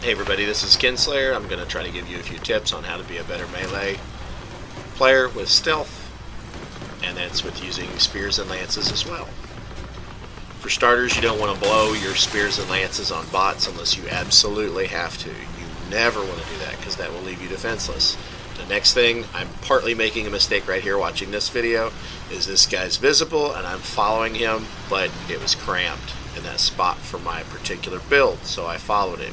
Hey everybody, this is Kinsler. I'm going to try to give you a few tips on how to be a better melee player with stealth, and that's with using spears and lances as well. For starters, you don't want to blow your spears and lances on bots unless you absolutely have to. You never want to do that because that will leave you defenseless. The next thing, I'm partly making a mistake right here watching this video, is this guy's visible and I'm following him, but it was cramped in that spot for my particular build, so I followed him.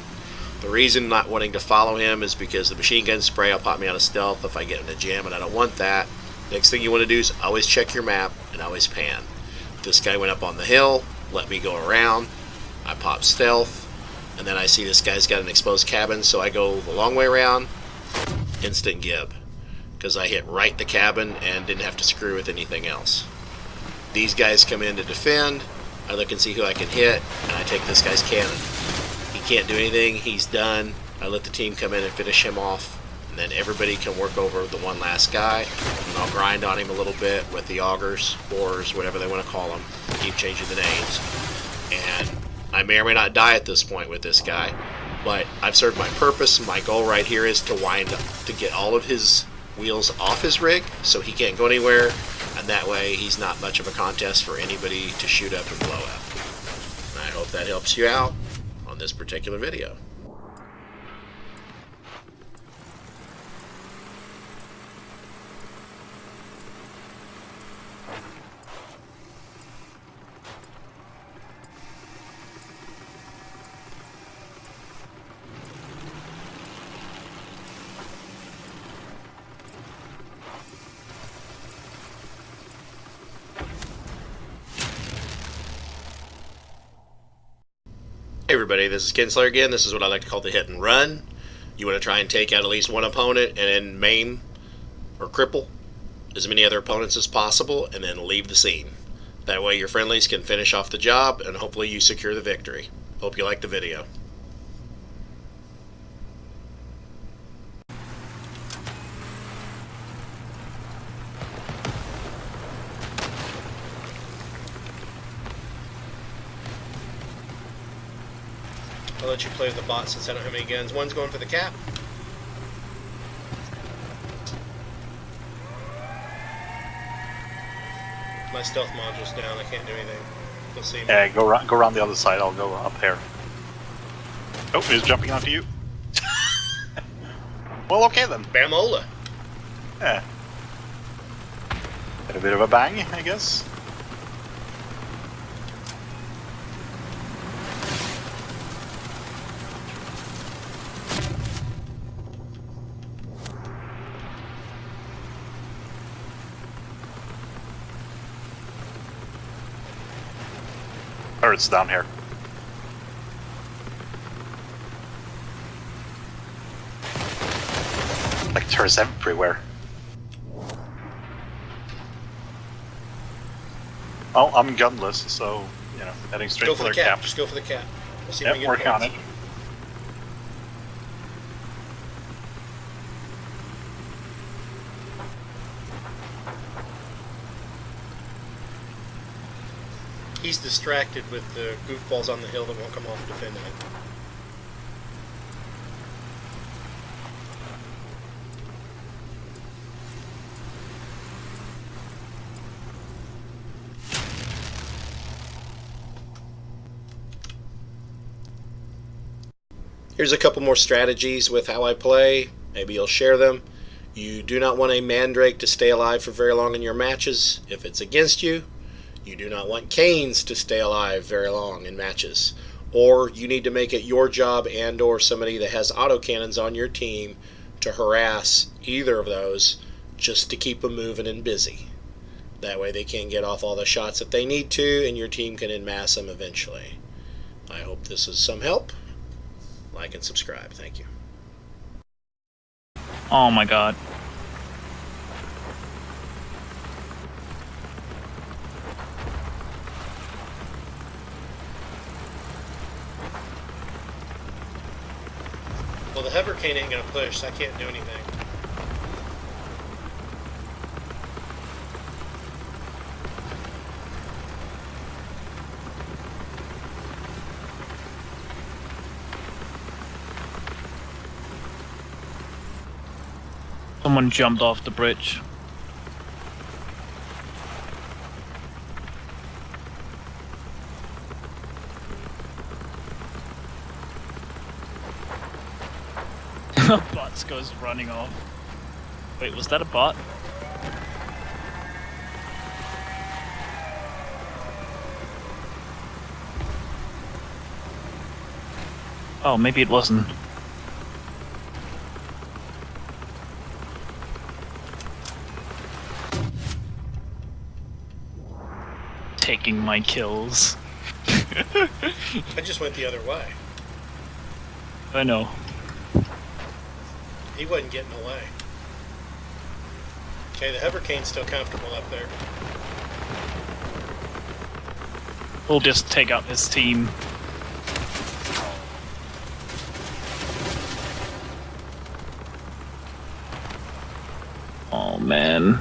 The reason not wanting to follow him is because the machine gun spray will pop me out of stealth if I get in a jam, and I don't want that. Next thing you want to do is always check your map and always pan. This guy went up on the hill, let me go around, I pop stealth, and then I see this guy's got an exposed cabin, so I go the long way around, instant gib, because I hit right the cabin and didn't have to screw with anything else. These guys come in to defend, I look and see who I can hit, and I take this guy's cannon. He can't do anything, he's done. I let the team come in and finish him off, and then everybody can work over the one last guy, and I'll grind on him a little bit with the augers, borers, whatever they want to call them, keep changing the names. And I may or may not die at this point with this guy, but I've served my purpose. My goal right here is to wind up, to get all of his wheels off his rig so he can't go anywhere, and that way he's not much of a contest for anybody to shoot up and blow up. And I hope that helps you out on this particular video. Hey everybody, this is Kinsler again. This is what I like to call the hit and run. You want to try and take out at least one opponent and then maim or cripple as many other opponents as possible and then leave the scene. That way your friendlies can finish off the job and hopefully you secure the victory. Hope you like the video. I'll let you play with the bot since I don't have any guns. One's going for the cap. My stealth module's down. I can't do anything. You'll see me. Yeah, go around the other side. I'll go up here. Oh, he's jumping onto you. Well, okay then. Bamola. Yeah. Had a bit of a bang, I guess. Turrets down here. Like turrets everywhere. Oh, I'm gunless, so, you know, heading straight for their cap. Just go for the cap. We'll see yep, if we working on it. He's distracted with the goofballs on the hill that won't come off defending it. Here's a couple more strategies with how I play. Maybe you'll share them. You do not want a mandrake to stay alive for very long in your matches if it's against you. You do not want canes to stay alive very long in matches. Or you need to make it your job and or somebody that has autocannons on your team to harass either of those just to keep them moving and busy. That way they can get off all the shots that they need to and your team can en masse them eventually. I hope this is some help. Like and subscribe. Thank you. Oh my god. Well, the hover cane ain't gonna push, so I can't do anything. Someone jumped off the bridge. Bot goes running off. Wait, was that a bot? Oh, maybe it wasn't. Taking my kills. I just went the other way. I know. He wasn't getting away. Okay, the hovercane's still comfortable up there. We'll just take out this team. Oh man.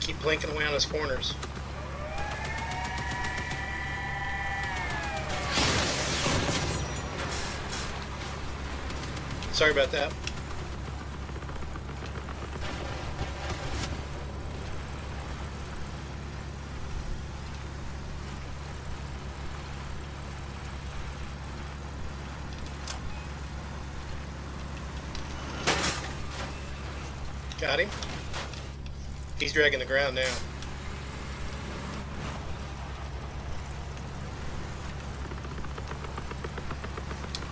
Keep blinking away on his corners. Sorry about that. Got him. He's dragging the ground now.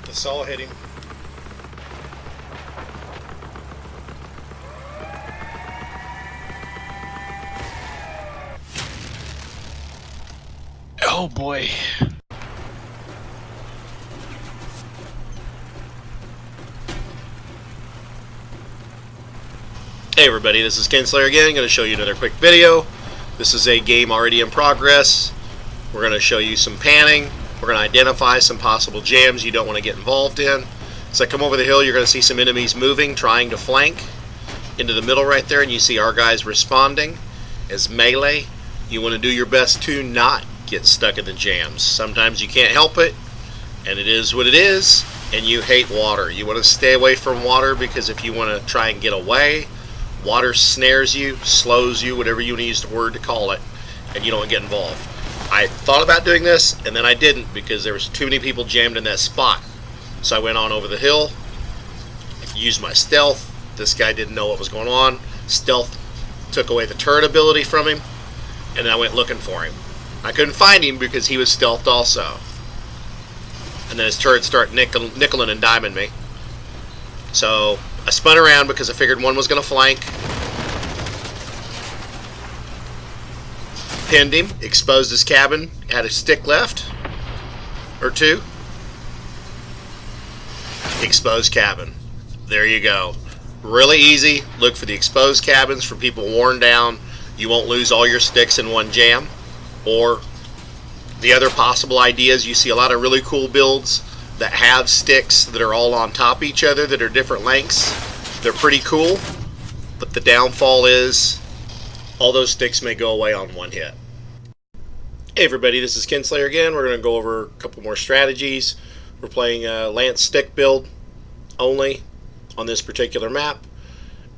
The saw hit him. Oh boy. Hey everybody, this is Kinsler again. I'm going to show you another quick video. This is a game already in progress. We're going to show you some panning. We're going to identify some possible jams you don't want to get involved in. As I come over the hill, you're going to see some enemies moving, trying to flank into the middle right there, and you see our guys responding as melee. You want to do your best to not get stuck in the jams. Sometimes you can't help it, and it is what it is, and you hate water. You want to stay away from water because if you want to try and get away, water snares you, slows you, whatever you want to use the word to call it, and you don't get involved. I thought about doing this, and then I didn't because there was too many people jammed in that spot. So I went on over the hill, used my stealth. This guy didn't know what was going on. Stealth took away the turret ability from him, and then I went looking for him. I couldn't find him because he was stealthed also. And then his turret started nickeling and diming me. So I spun around because I figured one was going to flank. Pinned him, exposed his cabin, had a stick left, or two. Exposed cabin. There you go. Really easy. Look for the exposed cabins for people worn down. You won't lose all your sticks in one jam. Or the other possible ideas, you see a lot of really cool builds that have sticks that are all on top of each other that are different lengths. They're pretty cool, but the downfall is all those sticks may go away on one hit. Hey everybody, this is Kinsler again. We're going to go over a couple more strategies. We're playing a Lance stick build only on this particular map.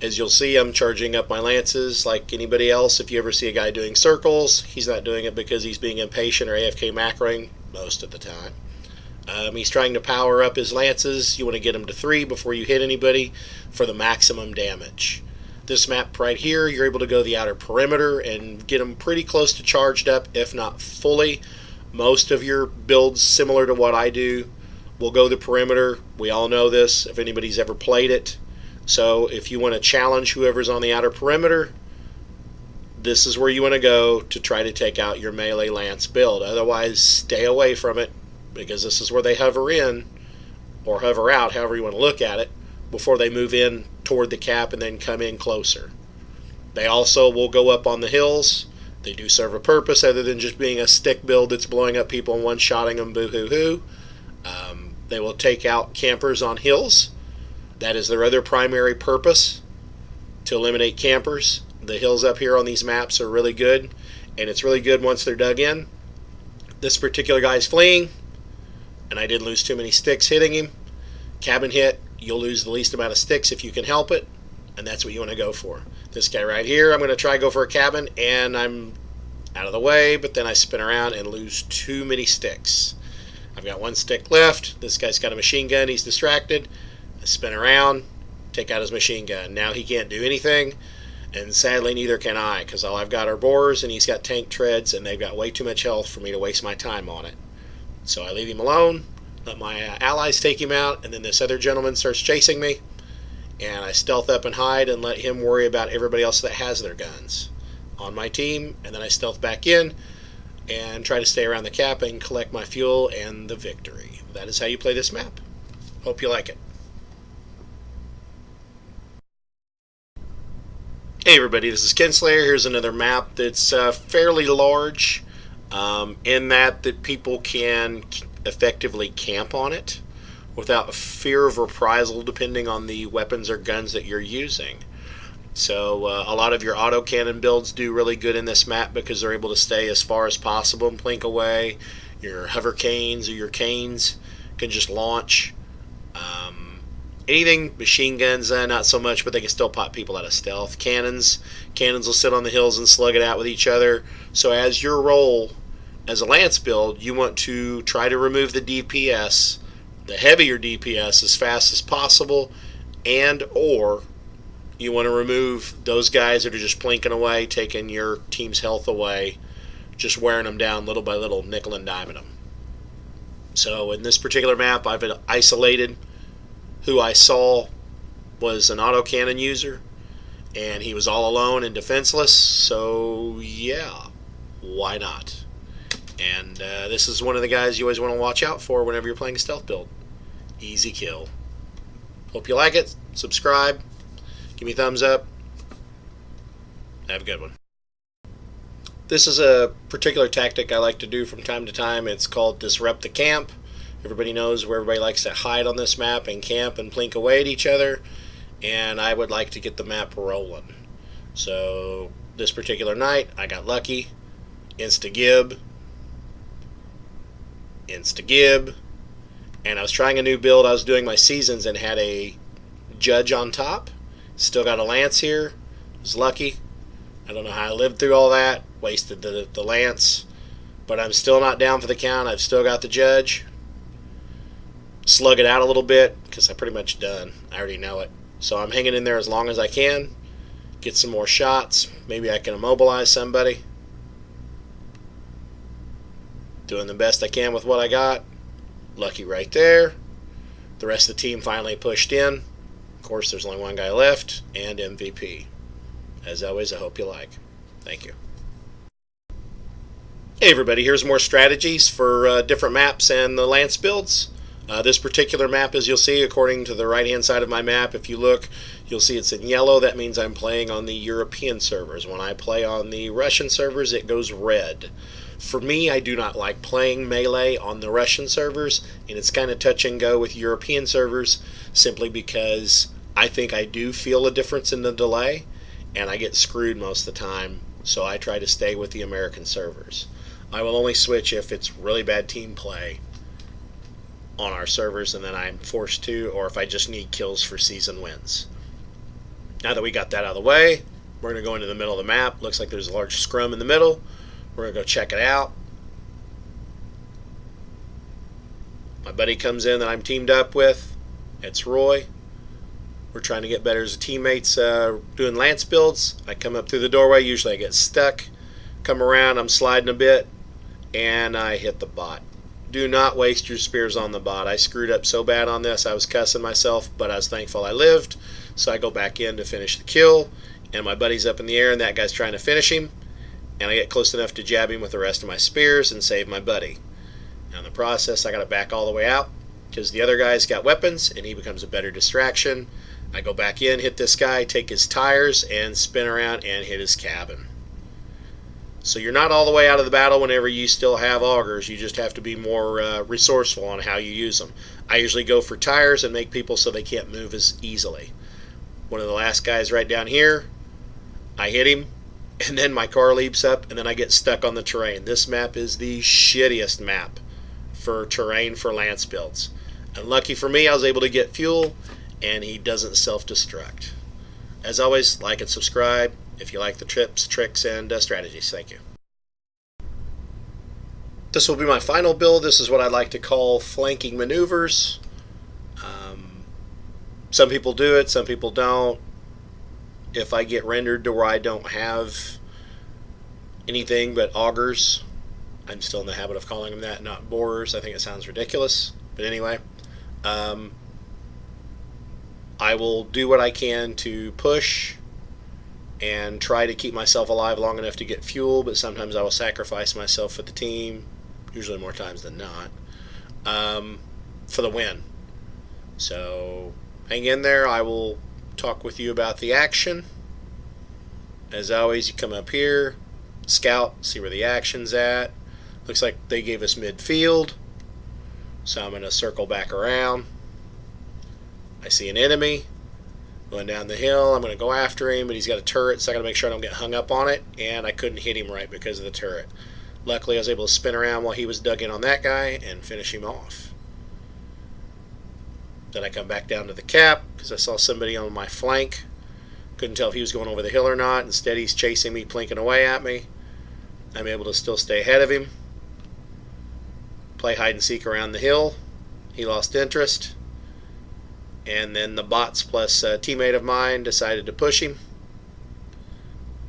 As you'll see, I'm charging up my lances like anybody else. If you ever see a guy doing circles, he's not doing it because he's being impatient or AFK macroing most of the time. He's trying to power up his lances. You want to get him to 3 before you hit anybody for the maximum damage. This map right here, you're able to go the outer perimeter and get them pretty close to charged up, if not fully. Most of your builds, similar to what I do, will go the perimeter. We all know this if anybody's ever played it. So if you want to challenge whoever's on the outer perimeter, this is where you want to go to try to take out your melee lance build. Otherwise, stay away from it because this is where they hover in or hover out, however you want to look at it, before they move in toward the cap and then come in closer. They also will go up on the hills. They do serve a purpose other than just being a stick build that's blowing up people and one-shotting them, boo-hoo-hoo. They will take out campers on hills. That is their other primary purpose, to eliminate campers. The hills up here on these maps are really good, and it's really good once they're dug in. This particular guy's fleeing, and I didn't lose too many sticks hitting him. Cabin hit, you'll lose the least amount of sticks if you can help it, and that's what you want to go for. This guy right here, I'm going to try to go for a cabin, and I'm out of the way, but then I spin around and lose too many sticks. I've got one stick left. This guy's got a machine gun. He's distracted. I spin around, take out his machine gun. Now he can't do anything, and sadly neither can I, because all I've got are borers, and he's got tank treads, and they've got way too much health for me to waste my time on it. So I leave him alone, let my allies take him out, and then this other gentleman starts chasing me, and I stealth up and hide and let him worry about everybody else that has their guns on my team, and then I stealth back in and try to stay around the cap and collect my fuel and the victory. That is how you play this map. Hope you like it. Hey everybody, this is Kinsler. Here's another map that's fairly large in that people can effectively camp on it without fear of reprisal depending on the weapons or guns that you're using. So a lot of your autocannon builds do really good in this map because they're able to stay as far as possible and plink away. Your hover canes or your canes can just launch. Anything, machine guns, not so much, but they can still pop people out of stealth. Cannons will sit on the hills and slug it out with each other. So as your role as a Lance build, you want to try to remove the DPS, the heavier DPS, as fast as possible, and or you want to remove those guys that are just plinking away, taking your team's health away, just wearing them down little by little, nickel and diming them. So in this particular map, I've isolated who I saw was an autocannon user, and he was all alone and defenseless, so yeah, why not? And this is one of the guys you always want to watch out for whenever you're playing a stealth build. Easy kill. Hope you like it. Subscribe. Give me a thumbs up. Have a good one. This is a particular tactic I like to do from time to time. It's called Disrupt the Camp. Everybody knows where everybody likes to hide on this map and camp and plink away at each other, and I would like to get the map rolling. So this particular night I got lucky. Insta-gib, and I was trying a new build. I was doing my seasons and had a judge on top. Still got a Lance here. Was lucky. I don't know how I lived through all that. Wasted the Lance, but I'm still not down for the count. I've still got the judge. Slug it out a little bit because I'm pretty much done. I already know it. So I'm hanging in there as long as I can. Get some more shots. Maybe I can immobilize somebody. Doing the best I can with what I got. Lucky right there. The rest of the team finally pushed in. Of course, there's only one guy left, and MVP. As always, I hope you like. Thank you. Hey everybody, here's more strategies for different maps and the Lance builds. This particular map, as you'll see, according to the right-hand side of my map, if you look, you'll see it's in yellow. That means I'm playing on the European servers. When I play on the Russian servers, it goes red. For me, I do not like playing melee on the Russian servers, and it's kind of touch and go with European servers, simply because I think I do feel a difference in the delay, and I get screwed most of the time, so I try to stay with the American servers. I will only switch if it's really bad team play on our servers, and then I'm forced to, or if I just need kills for season wins. Now that we got that out of the way, we're going to go into the middle of the map. Looks like there's a large scrum in the middle. We're going to go check it out. My buddy comes in that I'm teamed up with. It's Roy. We're trying to get better as teammates doing Lance builds. I come up through the doorway. Usually I get stuck. Come around, I'm sliding a bit, and I hit the bot. Do not waste your spears on the bot. I screwed up so bad on this, I was cussing myself, but I was thankful I lived. So I go back in to finish the kill, and my buddy's up in the air, and that guy's trying to finish him, and I get close enough to jab him with the rest of my spears and save my buddy. Now in the process, I got to back all the way out, because the other guy's got weapons, and he becomes a better distraction. I go back in, hit this guy, take his tires, and spin around and hit his cabin. So you're not all the way out of the battle whenever you still have augers. You just have to be more resourceful on how you use them. I usually go for tires and make people so they can't move as easily. One of the last guys right down here, I hit him, and then my car leaps up, and then I get stuck on the terrain. This map is the shittiest map for terrain for Lance builds. Unlucky for me, I was able to get fuel, and he doesn't self-destruct. As always, like and subscribe if you like the tips, tricks, and strategies. Thank you. This will be my final build. This is what I like to call flanking maneuvers. Some people do it, some people don't. If I get rendered to where I don't have anything but augers, I'm still in the habit of calling them that, not borers. I think it sounds ridiculous. But anyway, I will do what I can to push and try to keep myself alive long enough to get fuel, but sometimes I will sacrifice myself for the team, usually more times than not, for the win. So hang in there. I will talk with you about the action. As always, you come up here, scout, see where the action's at. Looks like they gave us midfield, so I'm going to circle back around. I see an enemy going down the hill. I'm going to go after him, but he's got a turret, so I got to make sure I don't get hung up on it, and I couldn't hit him right because of the turret. Luckily, I was able to spin around while he was dug in on that guy and finish him off. Then I come back down to the cap because I saw somebody on my flank. Couldn't tell if he was going over the hill or not. Instead, he's chasing me, plinking away at me. I'm able to still stay ahead of him. Play hide and seek around the hill. He lost interest. And then the bots plus a teammate of mine decided to push him.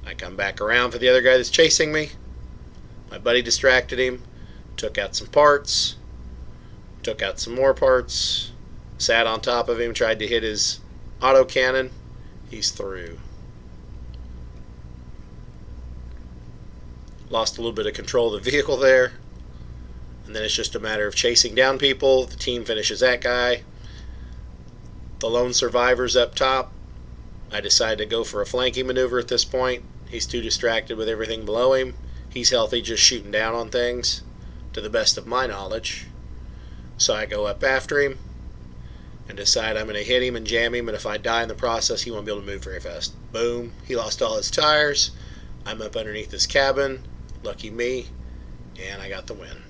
I come back around for the other guy that's chasing me. My buddy distracted him. Took out some parts. Took out some more parts. Sat on top of him, tried to hit his autocannon. He's through. Lost a little bit of control of the vehicle there. And then it's just a matter of chasing down people. The team finishes that guy. The lone survivor's up top. I decide to go for a flanking maneuver at this point. He's too distracted with everything below him. He's healthy, just shooting down on things, to the best of my knowledge. So I go up after him and decide I'm going to hit him and jam him, and if I die in the process, he won't be able to move very fast. Boom. He lost all his tires. I'm up underneath his cabin. Lucky me. And I got the win.